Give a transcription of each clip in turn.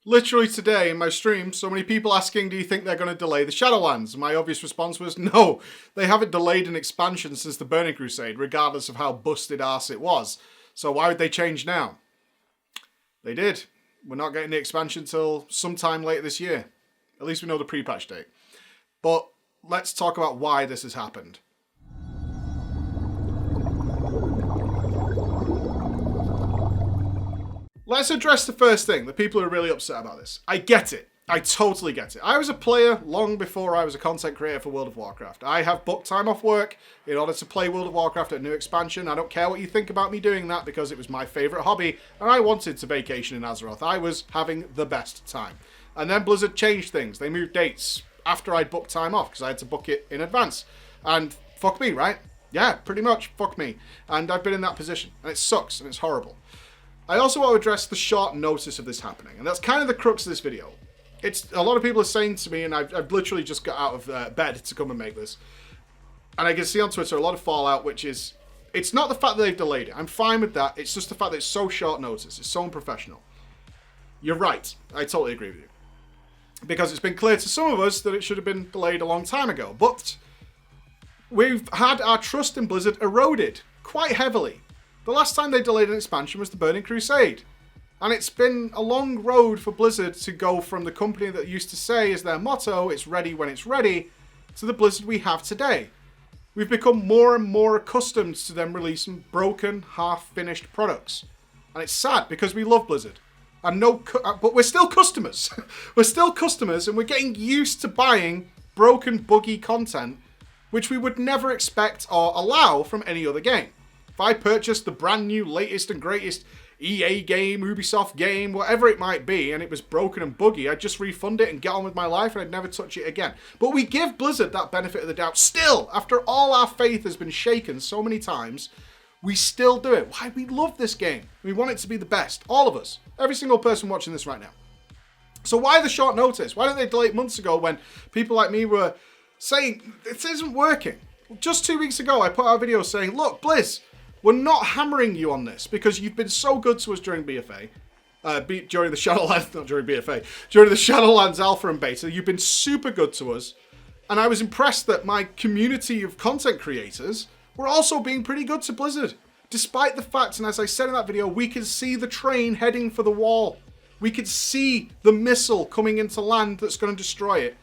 Literally today in my stream, so many people asking, do you think they're going to delay the Shadowlands? My obvious response was, no, they haven't delayed an expansion since the Burning Crusade, regardless of how busted arse it was. So why would they change now? They did. We're not getting the expansion till sometime later this year. At least we know the pre-patch date. But let's talk about why this has happened. Let's address the first thing. The people who are really upset about this. I get it. I totally get it. I was a player long before I was a content creator for World of Warcraft. I have booked time off work in order to play World of Warcraft at a new expansion. I don't care what you think about me doing that because it was my favourite hobby and I wanted to vacation in Azeroth. I was having the best time. And then Blizzard changed things. They moved dates after I'd booked time off because I had to book it in advance. And fuck me, right? Yeah, pretty much fuck me. And I've been in that position. And it sucks and it's horrible. I also want to address the short notice of this happening. And that's kind of the crux of this video. It's a lot of people are saying to me, and I've literally just got out of bed to come and make this. And I can see on Twitter a lot of fallout, which is, it's not the fact that they've delayed it. I'm fine with that. It's just the fact that it's so short notice. It's so unprofessional. You're right. I totally agree with you. Because it's been clear to some of us that it should have been delayed a long time ago. But we've had our trust in Blizzard eroded quite heavily. The last time they delayed an expansion was the Burning Crusade. And it's been a long road for Blizzard to go from the company that used to say as their motto, it's ready when it's ready, to the Blizzard we have today. We've become more and more accustomed to them releasing broken, half-finished products. And it's sad because we love Blizzard. And but we're still customers. We're still customers and we're getting used to buying broken, buggy content, which we would never expect or allow from any other game. If I purchased the brand new, latest and greatest EA game, Ubisoft game, whatever it might be, and it was broken and buggy, I'd just refund it and get on with my life and I'd never touch it again. But we give Blizzard that benefit of the doubt still. After all our faith has been shaken so many times, we still do it. Why? We love this game. We want it to be the best. All of us. Every single person watching this right now. So why the short notice? Why didn't they delay it months ago when people like me were saying, this isn't working? Just 2 weeks ago, I put out a video saying, look, Blizz, we're not hammering you on this because you've been so good to us during BFA. During the Shadowlands, not during BFA, during the Shadowlands Alpha and Beta. You've been super good to us. And I was impressed that my community of content creators were also being pretty good to Blizzard. Despite the fact, and as I said in that video, we could see the train heading for the wall. We could see the missile coming into land that's going to destroy it.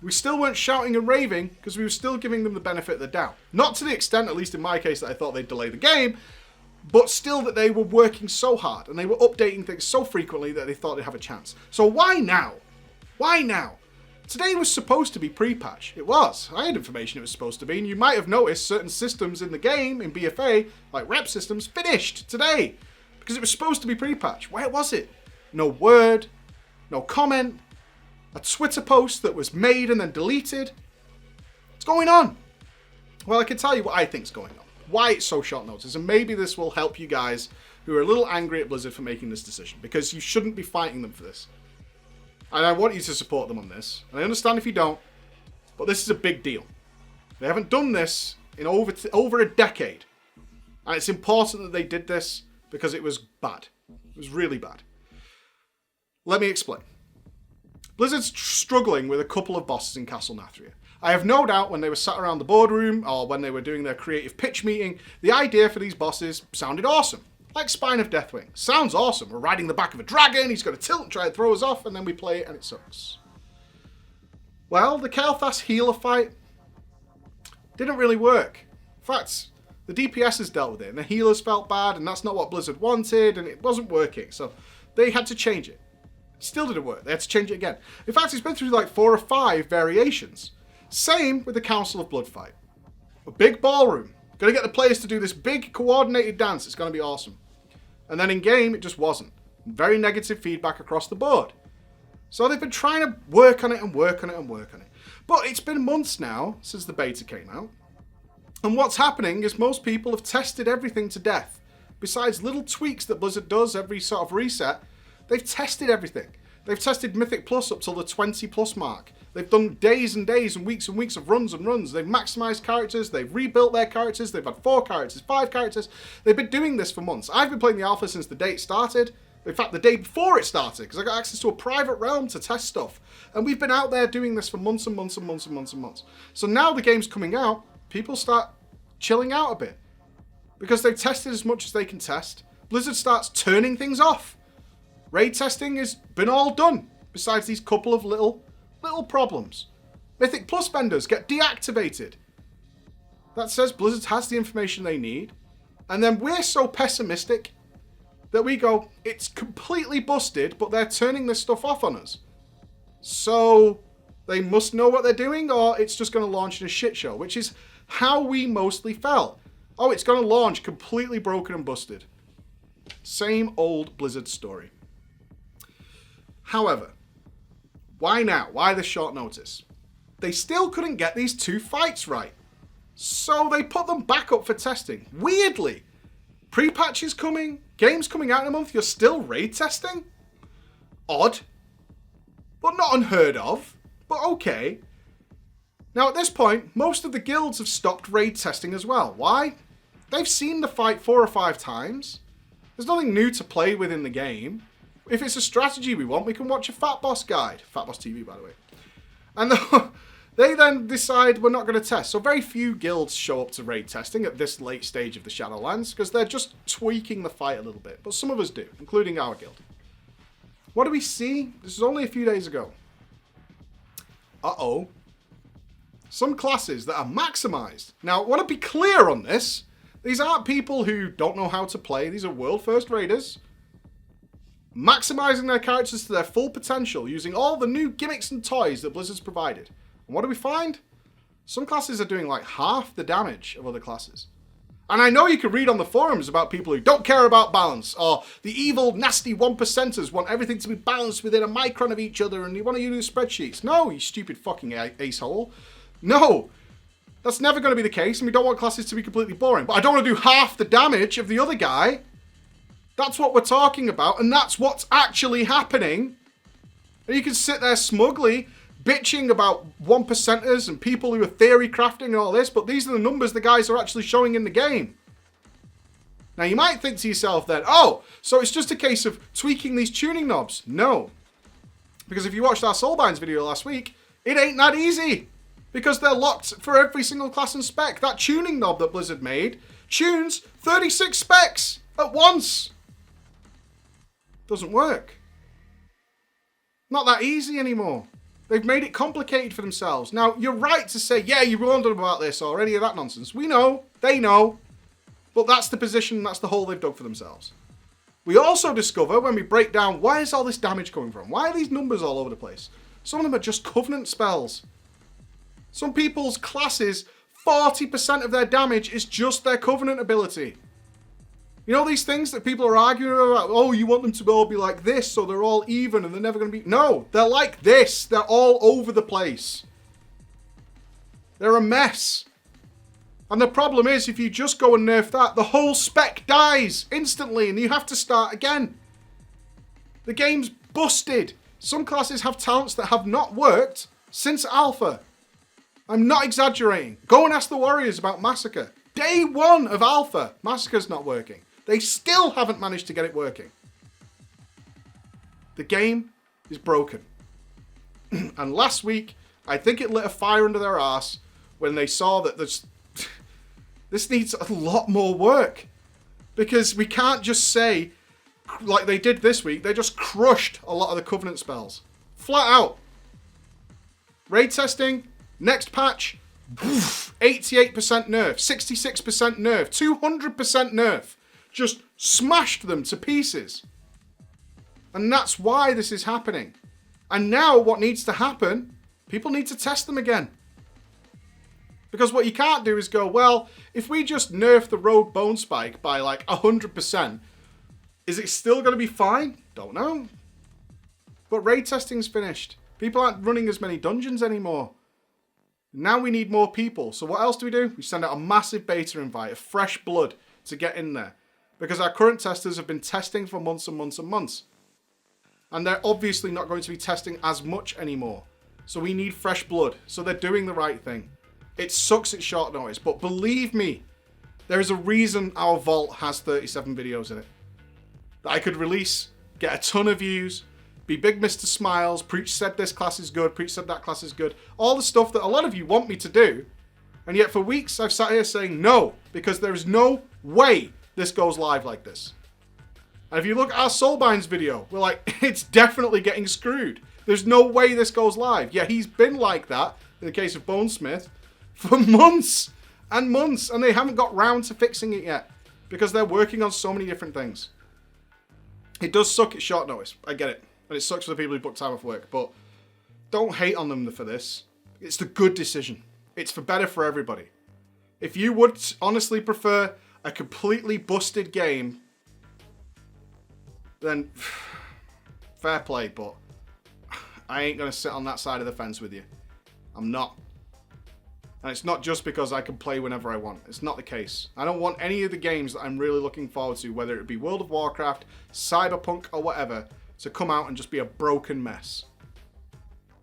We still weren't shouting and raving because we were still giving them the benefit of the doubt. Not to the extent, at least in my case, that I thought they'd delay the game, but still that they were working so hard and they were updating things so frequently that they thought they'd have a chance. So why now? Why now? Today was supposed to be pre-patch. It was. I had information it was supposed to be, and you might have noticed certain systems in the game, in BFA, like rep systems, finished today because it was supposed to be pre-patch. Where was it? No word, no comment, a Twitter post that was made and then deleted. What's going on? Well, I can tell you what I think's going on. Why it's so short notice, and maybe this will help you guys who are a little angry at Blizzard for making this decision, because you shouldn't be fighting them for this. And I want you to support them on this. And I understand if you don't, but this is a big deal. They haven't done this in over a decade. And it's important that they did this because it was bad. It was really bad. Let me explain. Blizzard's struggling with a couple of bosses in Castle Nathria. I have no doubt when they were sat around the boardroom or when they were doing their creative pitch meeting, the idea for these bosses sounded awesome. Like Spine of Deathwing. Sounds awesome. We're riding the back of a dragon, he's got to tilt and try and throw us off, and then we play it and it sucks. Well, the Kael'thas healer fight didn't really work. In fact, the DPS has dealt with it, and the healers felt bad, and that's not what Blizzard wanted, and it wasn't working, so they had to change it. Still didn't work. They had to change it again. In fact, it's been through like 4 or 5 variations. Same with the Council of Blood fight. A big ballroom. Gonna get the players to do this big coordinated dance. It's gonna be awesome. And then in game, it just wasn't. Very negative feedback across the board. So they've been trying to work on it and work on it and work on it. But it's been months now since the beta came out. And what's happening is most people have tested everything to death. Besides little tweaks that Blizzard does every sort of reset, they've tested everything. They've tested Mythic Plus up till the 20 plus mark. They've done days and days and weeks of runs and runs. They've maximized characters. They've rebuilt their characters. They've had 4 characters, 5 characters. They've been doing this for months. I've been playing the alpha since the date started. In fact, the day before it started, because I got access to a private realm to test stuff. And we've been out there doing this for months and months and months and months and months. So now the game's coming out, people start chilling out a bit. Because they've tested as much as they can test. Blizzard starts turning things off. Raid testing has been all done, besides these couple of little problems. Mythic Plus vendors get deactivated. That says Blizzard has the information they need. And then we're so pessimistic that we go, it's completely busted, but they're turning this stuff off on us. So they must know what they're doing, or it's just going to launch in a shit show, which is how we mostly felt. Oh, it's going to launch completely broken and busted. Same old Blizzard story. However, why now? Why this short notice? They still couldn't get these 2 fights right. So they put them back up for testing. Weirdly. Pre-patches coming, games coming out in a month, you're still raid testing? Odd. But not unheard of. But okay. Now at this point, most of the guilds have stopped raid testing as well. Why? They've seen the fight 4 or 5 times. There's nothing new to play with in the game. If it's a strategy we want, we can watch a Fat Boss guide. Fat Boss TV, by the way. And they then decide we're not going to test. So very few guilds show up to raid testing at this late stage of the Shadowlands because they're just tweaking the fight a little bit. But some of us do, including our guild. What do we see? This is only a few days ago. Uh-oh. Some classes that are maximized. Now, I want to be clear on this. These aren't people who don't know how to play. These are world-first raiders. Maximizing their characters to their full potential using all the new gimmicks and toys that Blizzard's provided. And what do we find? Some classes are doing like half the damage of other classes. And I know you can read on the forums about people who don't care about balance, or the evil, nasty 1%ers want everything to be balanced within a micron of each other and you want to use spreadsheets. No, you stupid fucking ace-hole. No, that's never going to be the case, and we don't want classes to be completely boring. But I don't want to do half the damage of the other guy. That's what we're talking about, and that's what's actually happening. And you can sit there smugly bitching about 1%ers and people who are theory crafting and all this, but these are the numbers the guys are actually showing in the game. Now you might think to yourself then, oh, so it's just a case of tweaking these tuning knobs. No. Because if you watched our Soulbinds video last week, it ain't that easy. Because they're locked for every single class and spec. That tuning knob that Blizzard made tunes 36 specs at once. Doesn't work. Not that easy anymore. They've made it complicated for themselves. Now, you're right to say, yeah, you warned them about this or any of that nonsense. We know. They know. But that's the position, that's the hole they've dug for themselves. We also discover, when we break down, why is all this damage coming from? Why are these numbers all over the place? Some of them are just Covenant spells. Some people's classes, 40% of their damage is just their Covenant ability. You know these things that people are arguing about? Oh, you want them to all be like this, so they're all even and they're never going to be... No, they're like this. They're all over the place. They're a mess. And the problem is, if you just go and nerf that, the whole spec dies instantly and you have to start again. The game's busted. Some classes have talents that have not worked since Alpha. I'm not exaggerating. Go and ask the Warriors about Massacre. Day 1 of Alpha, Massacre's not working. They still haven't managed to get it working. The game is broken. And last week, I think it lit a fire under their arse when they saw that this needs a lot more work. Because we can't just say, like they did this week, they just crushed a lot of the Covenant spells. Flat out. Raid testing, next patch, 88% nerf, 66% nerf, 200% nerf. Just smashed them to pieces. And that's why this is happening. And now what needs to happen, people need to test them again. Because what you can't do is go, well, if we just nerf the rogue bone spike by like 100%, is it still going to be fine? Don't know. But raid testing's finished. People aren't running as many dungeons anymore. Now we need more people. So what else do? We send out a massive beta invite of fresh blood to get in there. Because our current testers have been testing for months and months and months. And they're obviously not going to be testing as much anymore. So we need fresh blood. So they're doing the right thing. It sucks at short notice, but believe me, there is a reason our vault has 37 videos in it. That I could release get a ton of views, be big Mr. Smiles, preach said this class is good, preach said that class is good, all the stuff that a lot of you want me to do, and yet for weeks I've sat here saying no, because there is no way this goes live like this. And if you look at our Soulbinds video, we're like, it's definitely getting screwed. There's no way this goes live. Yeah, he's been like that, in the case of Bonesmith, for months and months, and they haven't got round to fixing it yet, because they're working on so many different things. It does suck at short notice, I get it. And it sucks for the people who book time off work, but don't hate on them for this. It's the good decision. It's for better for everybody. If you would honestly prefer a completely busted game, then fair play, but I ain't going to sit on that side of the fence with you. I'm not. And it's not just because I can play whenever I want. It's not the case. I don't want any of the games that I'm really looking forward to, whether it be World of Warcraft, Cyberpunk, or whatever, to come out and just be a broken mess.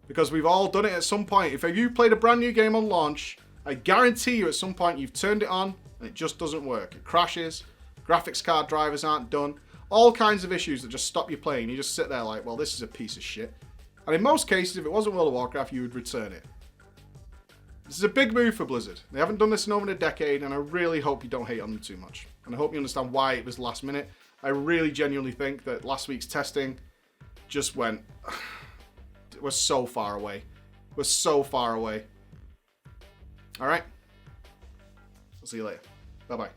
Because we've all done it at some point. If you played a brand new game on launch, I guarantee you at some point you've turned it on and it just doesn't work. It crashes, graphics card drivers aren't done, all kinds of issues that just stop you playing. You just sit there like, well, this is a piece of shit. And in most cases, if it wasn't World of Warcraft, you would return it. This is a big move for Blizzard. They haven't done this in over a decade, and I really hope you don't hate on them too much. And I hope you understand why it was last minute. I really genuinely think that last week's testing just went... it was so far away. It was so far away. Alright? I'll see you later. Bye-bye.